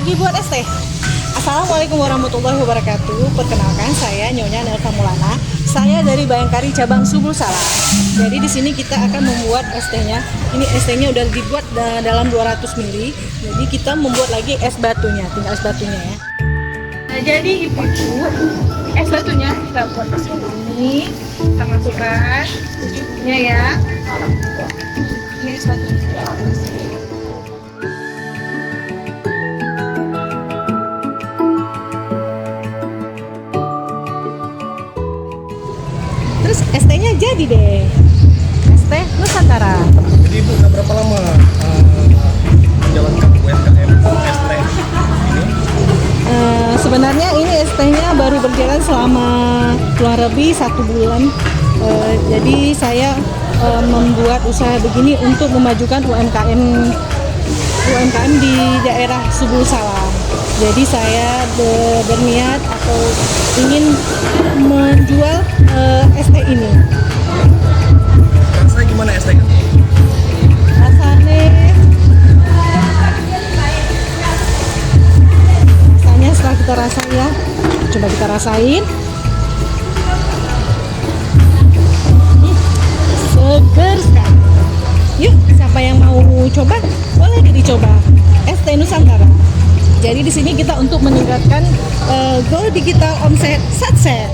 lagi buat es teh. Assalamualaikum warahmatullahi wabarakatuh. Perkenalkan, saya Nyonya Nelva Mulana. Saya dari Bayangkari cabang Subul Salam. Jadi di sini kita akan membuat es tehnya. Ini es tehnya udah dibuat dalam 200 ml. Jadi kita membuat lagi es batunya, tinggal es batunya ya. Nah, jadi ibu-ibu, es batunya kita buat di sini. Kita masukkan bumbunya ya. Ini es batunya. Terus es tehnya jadi deh. Es teh Nusantara. Jadi Ibu udah berapa lama menjalankan UMKM es teh ini? Sebenarnya ini es tehnya baru berjalan selama kurang lebih 1 bulan. Jadi saya membuat usaha begini untuk memajukan UMKM di daerah Subul Salam. Jadi saya berniat atau ingin menjual es teh ini. Rasanya gimana es teh? Rasanya setelah kita rasain ya, coba kita rasain. Seger sekali. Yuk, siapa yang mau coba boleh dicoba es teh Nusantara. Jadi di sini kita untuk meningkatkan goal digital omset satset.